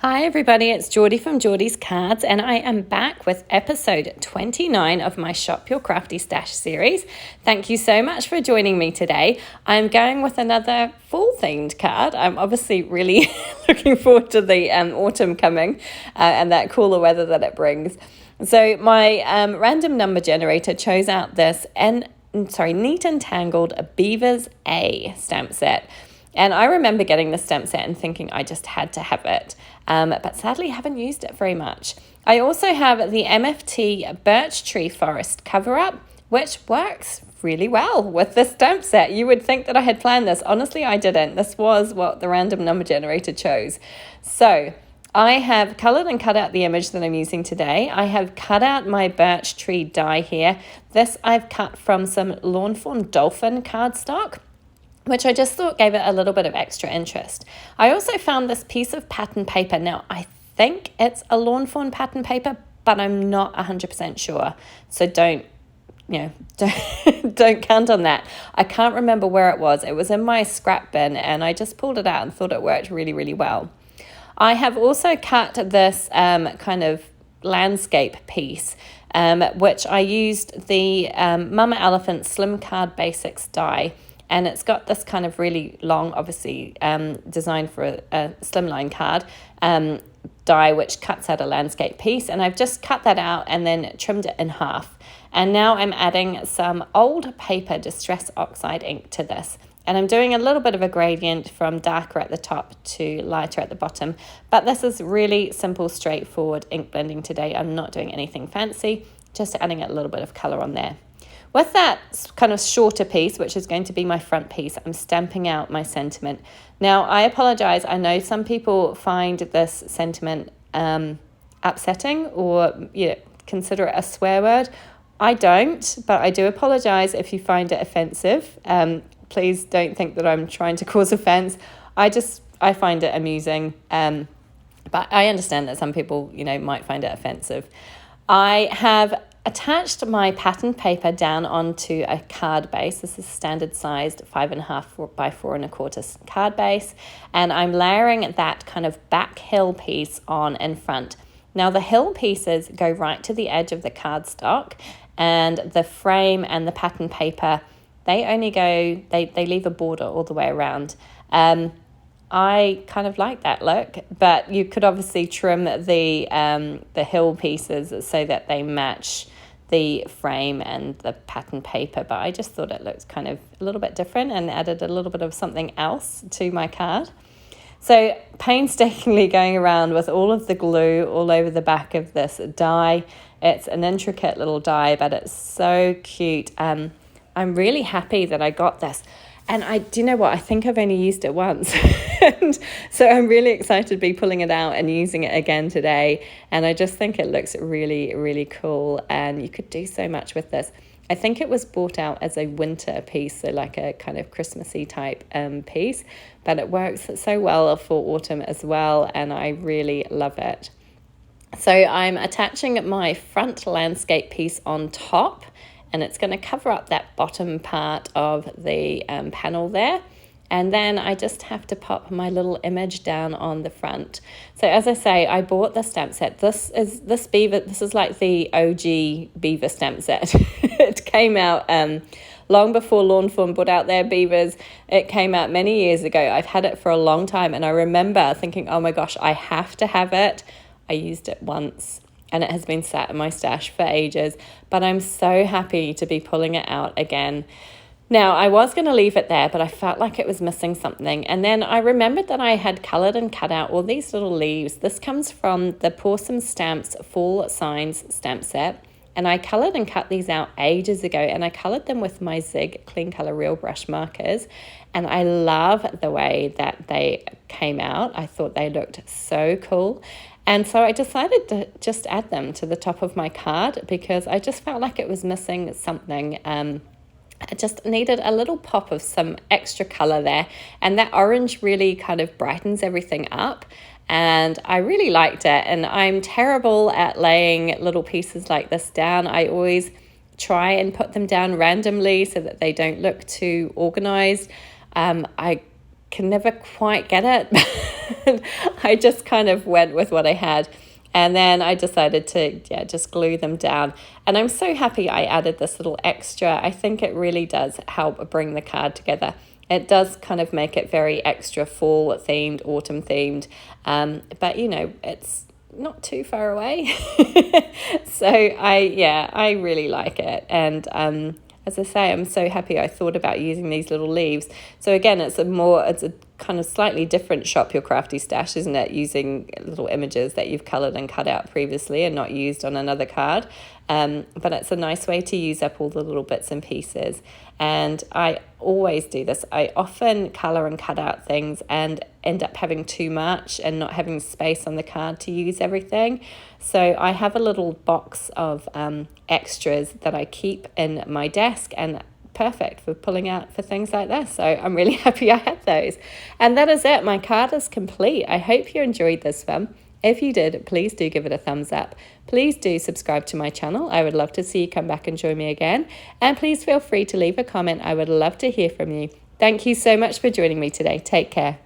Hi everybody, it's Geordie from Geordie's Cards, and I am back with episode 29 of my Shop Your Crafty Stash series. Thank you so much for joining me today. I'm going with another fall themed card. I'm obviously really looking forward to the autumn coming and that cooler weather that it brings. So my random number generator chose out this Neat and Tangled Beavers A stamp set. And I remember getting the stamp set and thinking I just had to have it, but sadly haven't used it very much. I also have the MFT Birch Tree Forest cover-up, which works really well with this stamp set. You would think that I had planned this. Honestly, I didn't. This was what the random number generator chose. So I have coloured and cut out the image that I'm using today. I have cut out my birch tree die here. This I've cut from some Lawn Fawn Dolphin cardstock, which I just thought gave it a little bit of extra interest. I also found this piece of pattern paper. Now, I think it's a Lawn Fawn pattern paper, but I'm not 100% sure. So don't count on that. I can't remember where it was. It was in my scrap bin, and I just pulled it out and thought it worked really, really well. I have also cut this kind of landscape piece, which I used the Mama Elephant Slim Card Basics die. And it's got this kind of really long, obviously designed for a slimline card die, which cuts out a landscape piece. And I've just cut that out and then trimmed it in half. And now I'm adding some old paper Distress Oxide ink to this. And I'm doing a little bit of a gradient from darker at the top to lighter at the bottom. But this is really simple, straightforward ink blending today. I'm not doing anything fancy, just adding a little bit of colour on there. With that kind of shorter piece, which is going to be my front piece, I'm stamping out my sentiment. Now, I apologize. I know some people find this sentiment upsetting or consider it a swear word. I don't, but I do apologize if you find it offensive. Please don't think that I'm trying to cause offense. I find it amusing, but I understand that some people, might find it offensive. I have attached my pattern paper down onto a card base. This is standard sized 5.5 by 4.25 card base, and I'm layering that kind of back hill piece on in front. Now the hill pieces go right to the edge of the cardstock, and the frame and the pattern paper, they only go, they leave a border all the way around. I kind of like that look, but you could obviously trim the hill pieces so that they match the frame and the pattern paper, but I just thought it looked kind of a little bit different and added a little bit of something else to my card. So painstakingly going around with all of the glue all over the back of this die. It's an intricate little die, but it's so cute. I'm really happy that I got this. And do you know what? I think I've only used it once. And so I'm really excited to be pulling it out and using it again today. And I just think it looks really, really cool. And you could do so much with this. I think it was bought out as a winter piece, so like a kind of Christmassy type piece. But it works so well for autumn as well. And I really love it. So I'm attaching my front landscape piece on top, and it's going to cover up that bottom part of the panel there. And then I just have to pop my little image down on the front. So as I say, I bought the stamp set. This is like the OG beaver stamp set. It came out long before Lawn Fawn put out their beavers. It came out many years ago. I've had it for a long time, and I remember thinking, oh my gosh, I have to have it. I used it once, and it has been sat in my stash for ages, but I'm so happy to be pulling it out again. Now, I was going to leave it there, but I felt like it was missing something. And then I remembered that I had coloured and cut out all these little leaves. This comes from the Pawsome Stamps Fall Signs stamp set. And I coloured and cut these out ages ago. And I coloured them with my Zig Clean Colour Real Brush markers. And I love the way that they came out. I thought they looked so cool. And so I decided to just add them to the top of my card because I just felt like it was missing something. I just needed a little pop of some extra colour there. And that orange really kind of brightens everything up. And I really liked it. And I'm terrible at laying little pieces like this down. I always try and put them down randomly so that they don't look too organised. I can never quite get it. I just kind of went with what I had. And then I decided to, just glue them down. And I'm so happy I added this little extra. I think it really does help bring the card together. It does kind of make it very extra fall themed, autumn themed. But, it's not too far away. So I really like it. And as I say, I'm so happy I thought about using these little leaves. So again, it's a kind of slightly different Shop Your Crafty stash, isn't it? Using little images that you've coloured and cut out previously and not used on another card. But it's a nice way to use up all the little bits and pieces. And I always do this. I often colour and cut out things and end up having too much and not having space on the card to use everything. So I have a little box of extras that I keep in my desk, and perfect for pulling out for things like this. So I'm really happy I had those. And that is it. My card is complete. I hope you enjoyed this one. If you did, please do give it a thumbs up. Please do subscribe to my channel. I would love to see you come back and join me again. And please feel free to leave a comment. I would love to hear from you. Thank you so much for joining me today. Take care.